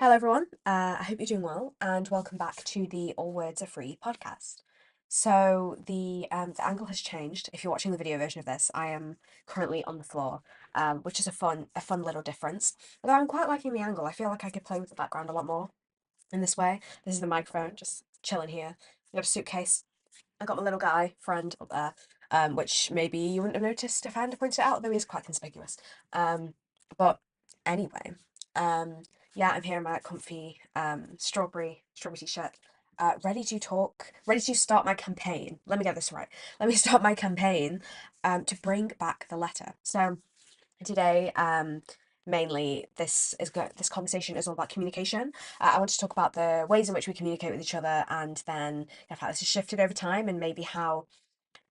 Hello, everyone. I hope you're doing well, and welcome back to the All Words Are Free podcast. So the angle has changed. If you're watching the video version of this, I am currently on the floor, which is a fun little difference. Although I'm quite liking the angle, I feel like I could play with the background a lot more in this way. This is the microphone, just chilling here. I got a suitcase. I got my little guy friend up there, which maybe you wouldn't have noticed if I hadn't pointed it out, though he is quite conspicuous. But anyway, um, yeah, I'm here in my comfy strawberry t-shirt, ready to talk, ready to start my campaign. Let me get this right. Let me start my campaign, to bring back the letter. So today, mainly this conversation is all about communication. I want to talk about the ways in which we communicate with each other, and then how this has shifted over time, and maybe how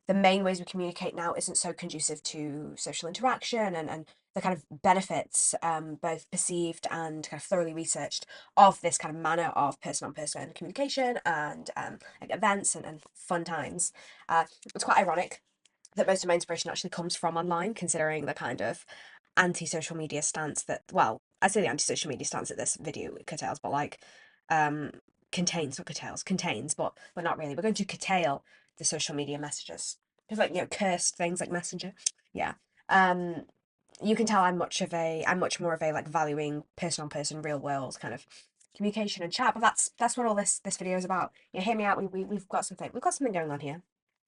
the main ways we communicate now isn't so conducive to social interaction, and the kind of benefits, both perceived and kind of thoroughly researched, of this kind of manner of person-on-person communication and like events and fun times. It's quite ironic that most of my inspiration actually comes from online, considering the kind of anti-social media stance that, well, I say the anti-social media stance that this video curtails, but like, um, contains, not curtails, contains, but not really. We're going to curtail the social media messages. Just like, cursed things like Messenger. Yeah. Um, you can tell I'm much more of a like valuing person on person, real world kind of communication and chat. But that's what all this video is about. Hear me out. We've got something going on here.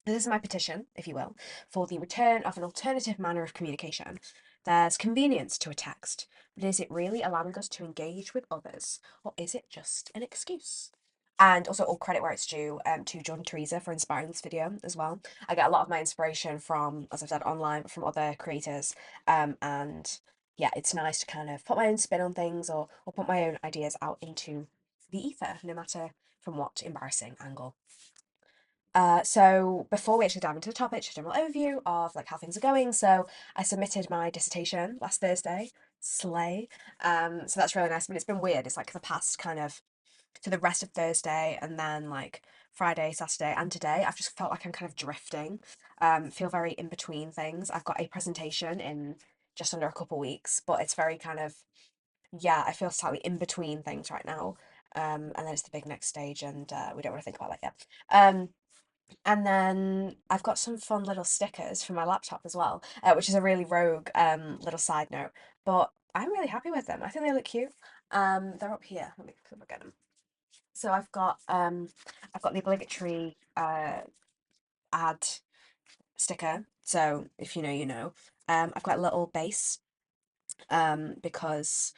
This is my petition, if you will, for the return of an alternative manner of communication. There's convenience to a text, but is it really allowing us to engage with others, or is it just an excuse? And also, all credit where it's due, to John Teresa for inspiring this video as well. I get a lot of my inspiration from, as I've said, online, but from other creators. And yeah, it's nice to kind of put my own spin on things, or put my own ideas out into the ether, no matter from what embarrassing angle. So before we actually dive into the topic, just a general overview of like how things are going. So I submitted my dissertation last Thursday. Slay. So that's really nice. But it's been weird. It's like the past kind of, for the rest of Thursday, and then like Friday, Saturday, and today, I've just felt like I'm kind of drifting. Feel very in between things. I've got a presentation in just under a couple weeks, but it's very kind of, yeah, I feel slightly in between things right now. And then it's the big next stage, and we don't want to think about that yet. And then I've got some fun little stickers for my laptop as well, which is a really rogue, little side note. But I'm really happy with them. I think they look cute. They're up here. Let me see if I get them. So I've got the obligatory ad sticker. So if you know, you know. I've got a little bass, because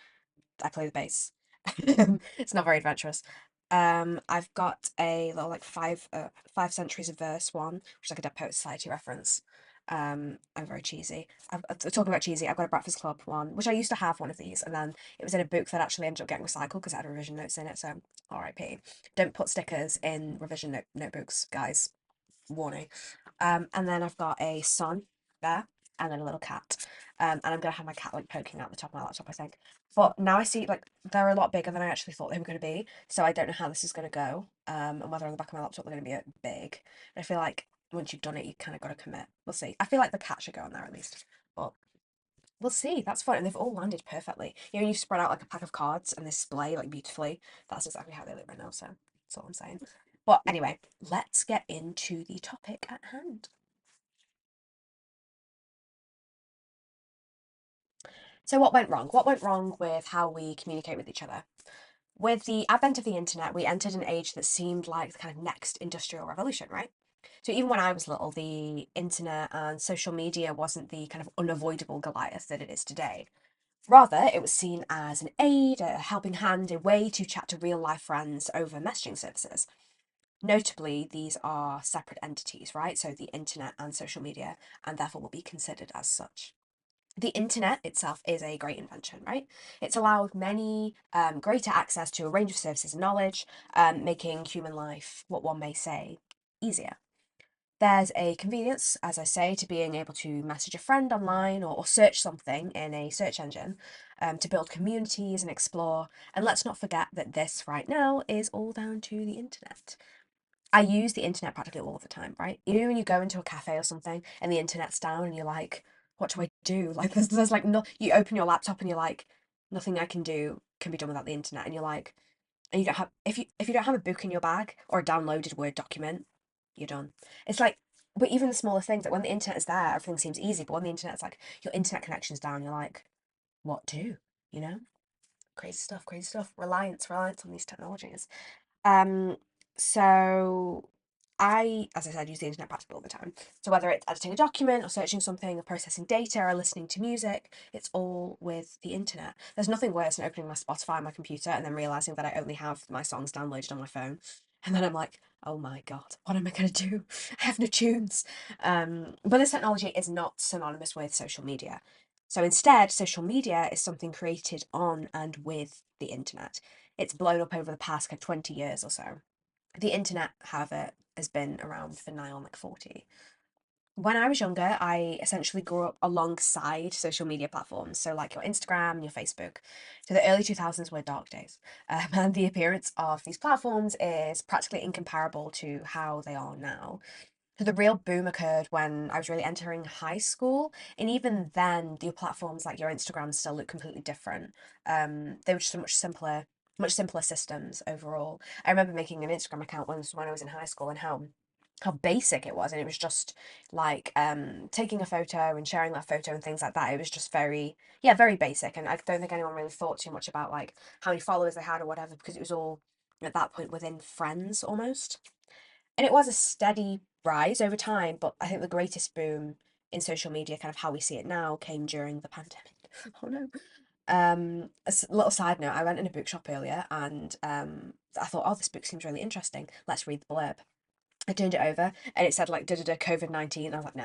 I play the bass. It's not very adventurous. I've got a little like five centuries of verse one, which is like a Dead Poet Society reference. I'm very cheesy. Talking about cheesy, I've got a Breakfast Club one, which I used to have one of these, and then it was in a book that actually ended up getting recycled because it had revision notes in it. So R.I.P. Don't put stickers in notebooks, guys. Warning. And then I've got a sun there, and then a little cat. And I'm gonna have my cat like poking out the top of my laptop, I think. But now I see like they're a lot bigger than I actually thought they were going to be. So I don't know how this is going to go. And whether on the back of my laptop they're going to be big. I feel like once you've done it, you kind of got to commit. We'll see. I feel like the cat should go on there at least. But we'll see. That's fun. And they've all landed perfectly. You spread out like a pack of cards and they display like beautifully. That's exactly how they look right now. So that's all I'm saying. But anyway, let's get into the topic at hand. So what went wrong? What went wrong with how we communicate with each other? With the advent of the internet, we entered an age that seemed like the kind of next industrial revolution, right? So even when I was little, the internet and social media wasn't the kind of unavoidable Goliath that it is today. Rather, it was seen as an aid, a helping hand, a way to chat to real life friends over messaging services. Notably, these are separate entities, right? So the internet and social media, and therefore will be considered as such. The internet itself is a great invention, right? It's allowed many, greater access to a range of services and knowledge, making human life, what one may say, easier. There's a convenience, as I say, to being able to message a friend online, or search something in a search engine, to build communities and explore. And let's not forget that this right now is all down to the internet. I use the internet practically all the time, right? You know when you go into a cafe or something and the internet's down and you're like, what do I do? Like there's like no, you open your laptop and you're like, nothing I can do. can be done without the internet, and you're like, and you don't have if you don't have a book in your bag or a downloaded Word document, you're done. It's like, but even the smaller things, like when the internet is there, everything seems easy. But when the internet's like your internet connection's down, you're like, what do? You know? Crazy stuff, crazy stuff. Reliance on these technologies. Um, so as I said, use the internet practically all the time. So whether it's editing a document or searching something or processing data or listening to music, it's all with the internet. There's nothing worse than opening my Spotify on my computer and then realizing that I only have my songs downloaded on my phone. And then I'm like, oh my God, what am I going to do? I have no tunes. But this technology is not synonymous with social media. So instead, social media is something created on and with the internet. It's blown up over the past 20 years or so. The internet, however, has been around for nigh on 40. When I was younger, I essentially grew up alongside social media platforms, so like your Instagram and your Facebook. So the early 2000s were dark days, and the appearance of these platforms is practically incomparable to how they are now. So the real boom occurred when I was really entering high school, and even then, the platforms like your Instagram still look completely different. They were just much simpler systems overall. I remember making an Instagram account when I was in high school, and how basic it was, and it was just like taking a photo and sharing that photo and things like that. It was just very basic, and I don't think anyone really thought too much about like how many followers they had or whatever, because it was all at that point within friends almost. And it was a steady rise over time, but I think the greatest boom in social media, kind of how we see it now, came during the pandemic. Oh no. Little side note, I went in a bookshop earlier and I thought, oh, this book seems really interesting. Let's read the blurb. I turned it over and it said like da COVID-19. I was like,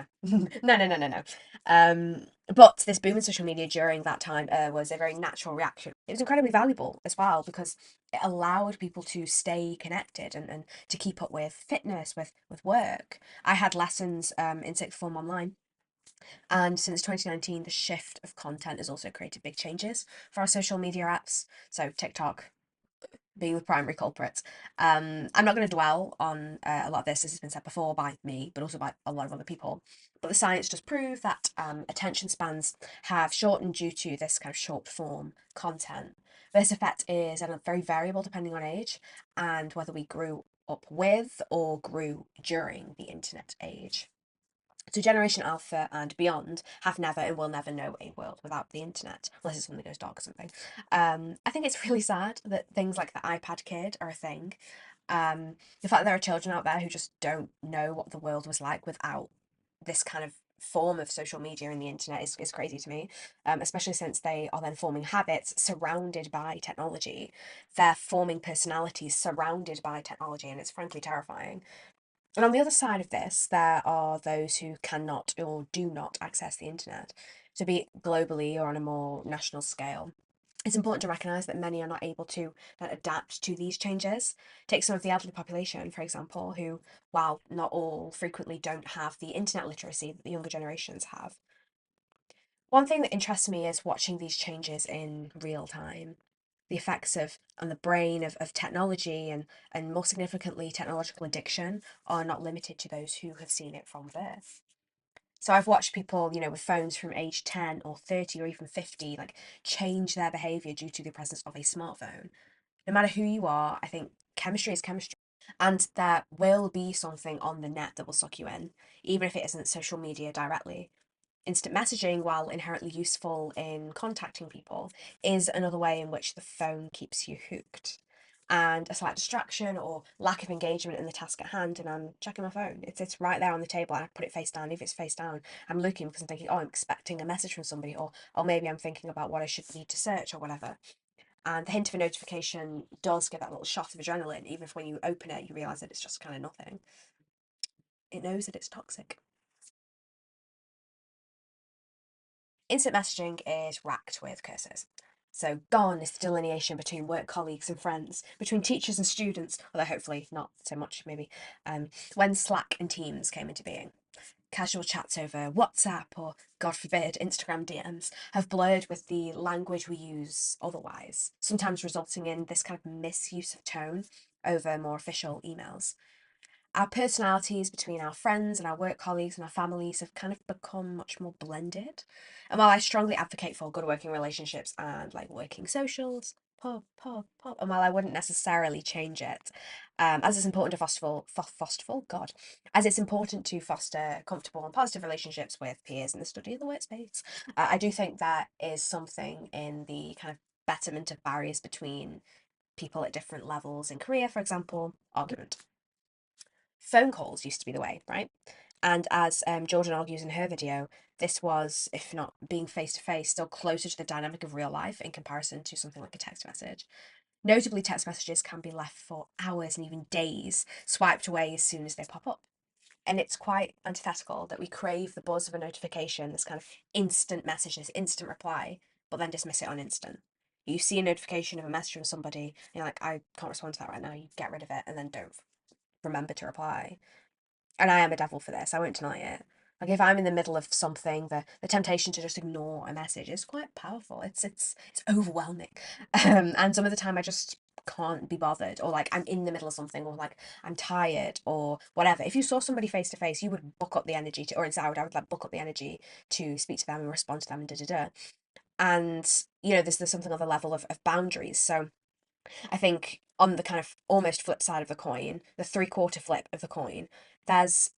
no, no. But this boom in social media during that time was a very natural reaction. It was incredibly valuable as well because it allowed people to stay connected and to keep up with fitness, with work. I had lessons in sixth form online. And since 2019, the shift of content has also created big changes for our social media apps. So TikTok, being the primary culprit. I'm not going to dwell on a lot of this. This has been said before by me, but also by a lot of other people. But the science does prove that attention spans have shortened due to this kind of short form content. This effect is very variable depending on age and whether we grew up with or grew during the internet age. So Generation Alpha and beyond have never and will never know a world without the internet, unless it's something goes dark or something. I think it's really sad that things like the iPad Kid are a thing. The fact that there are children out there who just don't know what the world was like without this kind of form of social media and the internet is crazy to me, especially since they are then forming habits surrounded by technology. They're forming personalities surrounded by technology, and it's frankly terrifying. And on the other side of this, there are those who cannot or do not access the internet. So, be it globally or on a more national scale, it's important to recognise that many are not able to adapt to these changes. Take some of the elderly population, for example, who, while not all, frequently don't have the internet literacy that the younger generations have. One thing that interests me is watching these changes in real time. The effects of on the brain of technology and more significantly technological addiction are not limited to those who have seen it from birth. So I've watched people, with phones from age 10 or 30 or even 50, like change their behavior due to the presence of a smartphone. No matter who you are, I think chemistry is chemistry. And there will be something on the net that will suck you in, even if it isn't social media directly. Instant messaging, while inherently useful in contacting people, is another way in which the phone keeps you hooked. And a slight distraction or lack of engagement in the task at hand, and I'm checking my phone. It's right there on the table, and I put it face down. If it's face down, I'm looking because I'm thinking, oh, I'm expecting a message from somebody, or maybe I'm thinking about what I should need to search or whatever. And the hint of a notification does give that little shot of adrenaline, even if when you open it, you realise that it's just kind of nothing. It knows that it's toxic. Instant messaging is racked with curses. So gone is the delineation between work colleagues and friends, between teachers and students, although hopefully not so much maybe, when Slack and Teams came into being. Casual chats over WhatsApp or, God forbid, Instagram DMs have blurred with the language we use otherwise, sometimes resulting in this kind of misuse of tone over more official emails. Our personalities between our friends and our work colleagues and our families have kind of become much more blended. And while I strongly advocate for good working relationships and like working socials, pub. And while I wouldn't necessarily change it, as it's important to God, as it's important to foster comfortable and positive relationships with peers in the study of the workspace, I do think that is something in the kind of betterment of barriers between people at different levels in career, for example, argument. Phone calls used to be the way, right? And as Jordan argues in her video, this was, if not being face to face, still closer to the dynamic of real life in comparison to something like a text message. Notably, text messages can be left for hours and even days, swiped away as soon as they pop up. And it's quite antithetical that we crave the buzz of a notification, this kind of instant message, this instant reply, but then dismiss it on instant. You see a notification of a message from somebody, and you're like, I can't respond to that right now. You get rid of it and then don't remember to reply. And I am a devil for this. I won't deny it. Like if I'm in the middle of something, the temptation to just ignore a message is quite powerful. It's overwhelming. And some of the time I just can't be bothered, or like I'm in the middle of something, or like I'm tired or whatever. If you saw somebody face to face, you would book up the energy to, or instead I would like book up the energy to speak to them and respond to them and da da da. And there's something on the level of boundaries. So I think on the kind of almost flip side of the coin, the three-quarter flip of the coin, there's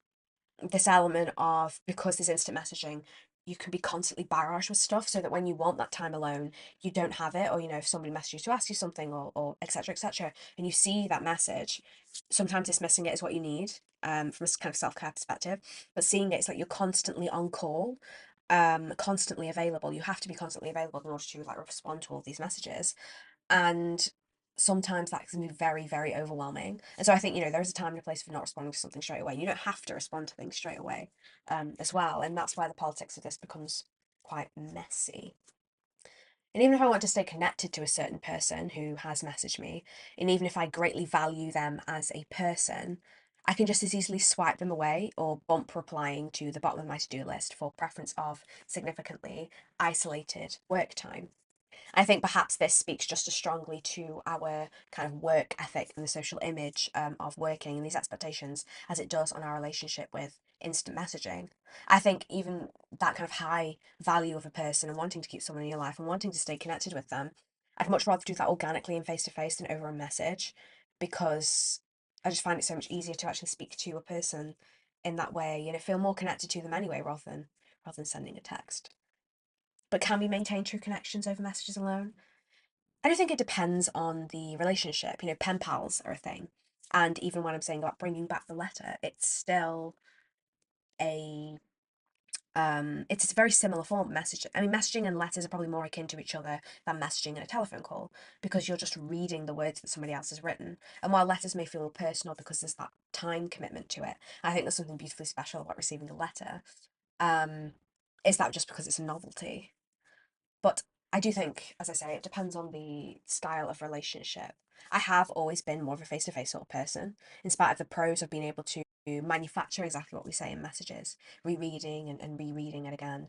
this element of, because there's instant messaging, you can be constantly barraged with stuff, so that when you want that time alone, you don't have it. Or if somebody messages you to ask you something, or etc., and you see that message, sometimes dismissing it is what you need, from a kind of self-care perspective. But seeing it, it's like you're constantly on call, constantly available. You have to be constantly available in order to like respond to all these messages. And sometimes that can be very, very overwhelming. And so I think, there's a time and a place for not responding to something straight away. You don't have to respond to things straight away, as well. And that's why the politics of this becomes quite messy. And even if I want to stay connected to a certain person who has messaged me, and even if I greatly value them as a person, I can just as easily swipe them away or bump replying to the bottom of my to-do list for preference of significantly isolated work time. I think perhaps this speaks just as strongly to our kind of work ethic and the social image, of working and these expectations, as it does on our relationship with instant messaging. I think even that kind of high value of a person and wanting to keep someone in your life and wanting to stay connected with them, I'd much rather do that organically and face to face than over a message, because I just find it so much easier to actually speak to a person in that way and feel more connected to them anyway, rather than sending a text. But can we maintain true connections over messages alone? I do think it depends on the relationship. Pen pals are a thing. And even when I'm saying about bringing back the letter, it's still a it's a very similar form of message. I mean, messaging and letters are probably more akin to each other than messaging and a telephone call, because you're just reading the words that somebody else has written. And while letters may feel personal because there's that time commitment to it, I think there's something beautifully special about receiving a letter. Um, is that just because it's a novelty? But I do think, as I say, it depends on the style of relationship. I have always been more of a face to face sort of person, in spite of the pros of being able to manufacture exactly what we say in messages, rereading and rereading it again.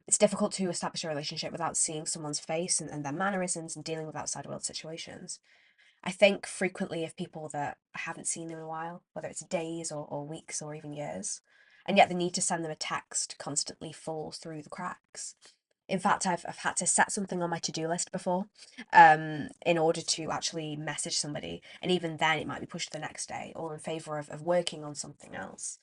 It's difficult to establish a relationship without seeing someone's face and their mannerisms and dealing with outside world situations. I think frequently of people that I haven't seen in a while, whether it's days or weeks or even years, and yet the need to send them a text constantly falls through the cracks. In fact, I've had to set something on my to-do list before, in order to actually message somebody. And even then, it might be pushed to the next day, or in favour of working on something else.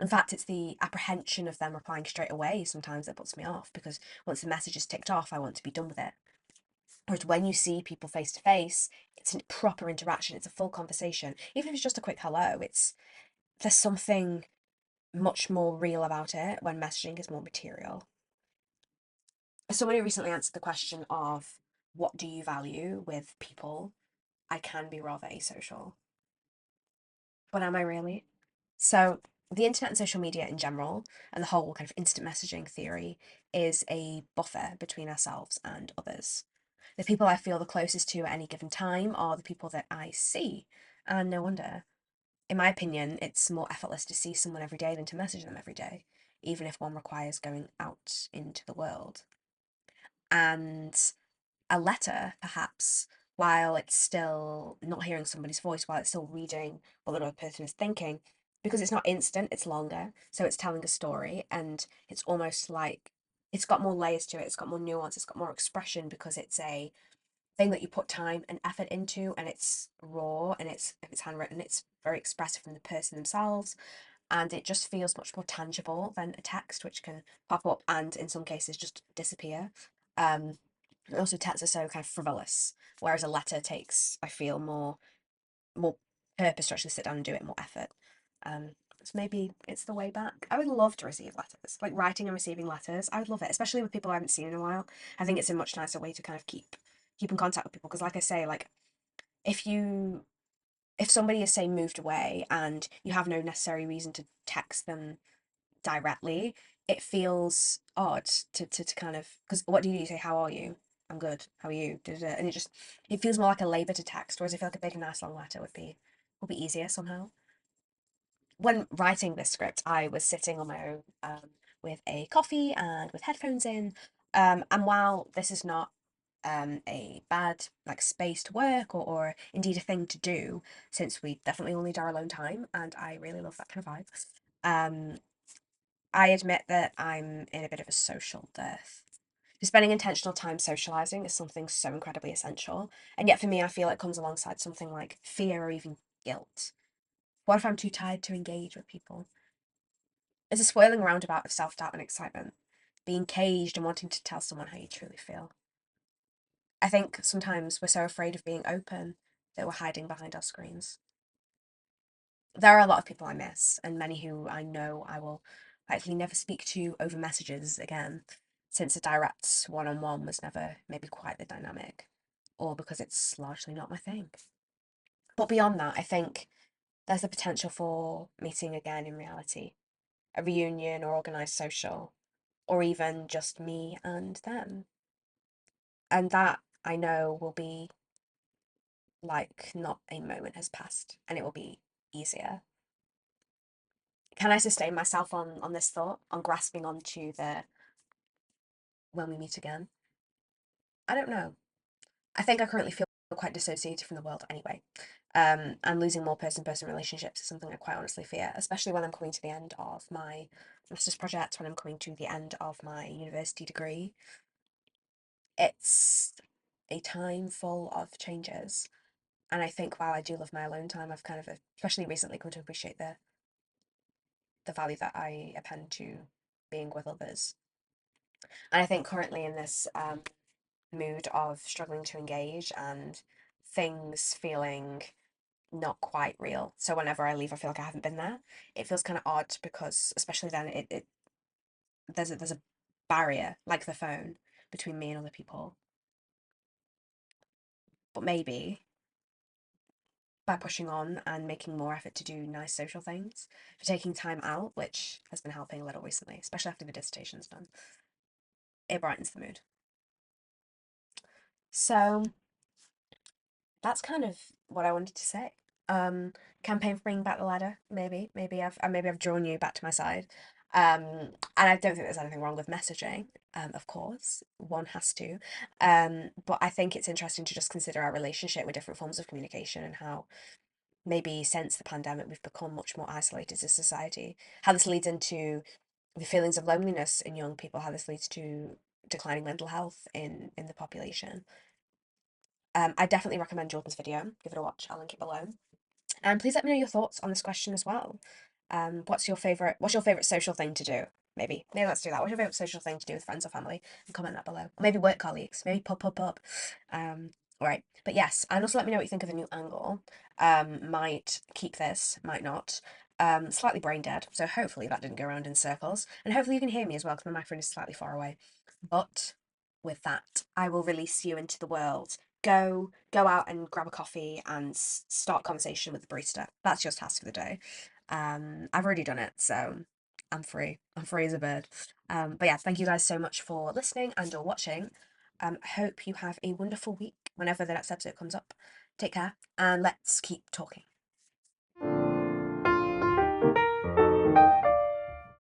In fact, it's the apprehension of them replying straight away sometimes that puts me off, because once the message is ticked off, I want to be done with it. Whereas when you see people face to face, it's a proper interaction, it's a full conversation. Even if it's just a quick hello, there's something much more real about it when messaging is more material. Somebody recently answered the question of, what do you value with people? I can be rather asocial. But am I really? So, the internet and social media in general, and the whole kind of instant messaging theory, is a buffer between ourselves and others. The people I feel the closest to at any given time are the people that I see. And no wonder. In my opinion, it's more effortless to see someone every day than to message them every day, even if one requires going out into the world. And a letter, perhaps, while it's still not hearing somebody's voice, while it's still reading what the other person is thinking, because it's not instant, it's longer. So it's telling a story, and it's almost like it's got more layers to it, it's got more nuance, it's got more expression, because it's a thing that you put time and effort into, and it's raw, and it's if it's handwritten, it's very expressive from the person themselves, and it just feels much more tangible than a text, which can pop up and in some cases just disappear. Um, and also texts are so kind of frivolous, whereas a letter takes, I feel, more purpose to actually sit down and do it, more effort. Um, so maybe it's the way back. I would love to receive letters, like writing and receiving letters. I would love it, especially with people I haven't seen in a while. I think it's a much nicer way to kind of keep in contact with people, because, like I say, like if you if somebody is, say, moved away and you have no necessary reason to text them directly, it feels odd to kind of, because what do? You say, how are you? I'm good. How are you? Da, da, da. And it feels more like a labour to text, whereas I feel like a big nice long letter would be easier somehow. When writing this script, I was sitting on my own, with a coffee and with headphones in. And while this is not a bad like space to work, or indeed a thing to do, since we definitely all need our alone time, and I really love that kind of vibe. Um, I admit that I'm in a bit of a social dearth. Spending intentional time socializing is something so incredibly essential, and yet for me, I feel it comes alongside something like fear or even guilt. What if I'm too tired to engage with people? It's a swirling roundabout of self doubt and excitement, being caged and wanting to tell someone how you truly feel. I think sometimes we're so afraid of being open that we're hiding behind our screens. There are a lot of people I miss, and many who I know I will likely never speak to over messages again, since a direct one on one was never maybe quite the dynamic, or because it's largely not my thing. But beyond that, I think there's the potential for meeting again in reality, a reunion or organised social, or even just me and them. And that I know will be like not a moment has passed, and it will be easier. Can I sustain myself on this thought, on grasping onto the when we meet again? I don't know. I think I currently feel quite dissociated from the world anyway. And losing more person-person relationships is something I quite honestly fear, especially when I'm coming to the end of my master's project, when I'm coming to the end of my university degree. It's a time full of changes. And I think while I do love my alone time, I've kind of, especially recently, come to appreciate the value that I append to being with others. And I think currently in this mood of struggling to engage and things feeling not quite real. So whenever I leave, I feel like I haven't been there. It feels kind of odd because, especially then, it there's a barrier like the phone between me and other people. But maybe by pushing on and making more effort to do nice social things, for taking time out, which has been helping a little recently, especially after the dissertation's done, it brightens the mood. So that's kind of what I wanted to say. Um, Campaign for bringing back the ladder. Maybe I've drawn you back to my side. And I don't think there's anything wrong with messaging. Of course, one has to. But I think it's interesting to just consider our relationship with different forms of communication, and how maybe since the pandemic we've become much more isolated as a society. How this leads into the feelings of loneliness in young people. How this leads to declining mental health in the population. I definitely recommend Jordan's video. Give it a watch. I'll link it below. And please let me know your thoughts on this question as well. What's your favorite social thing to do? Maybe let's do that. What's your favorite social thing to do with friends or family? And comment that below. Or maybe work colleagues. Maybe pub. All right. But yes, and also let me know what you think of the new angle. Might keep this, might not. Slightly brain dead, so hopefully that didn't go around in circles, and hopefully you can hear me as well because my microphone is slightly far away. But with that, I will release you into the world. Go out and grab a coffee and start conversation with the barista. That's your task for the day. I've already done it, so I'm free. I'm free as a bird. But yeah, thank you guys so much for listening and or watching. Hope you have a wonderful week whenever the next episode comes up. Take care and let's keep talking.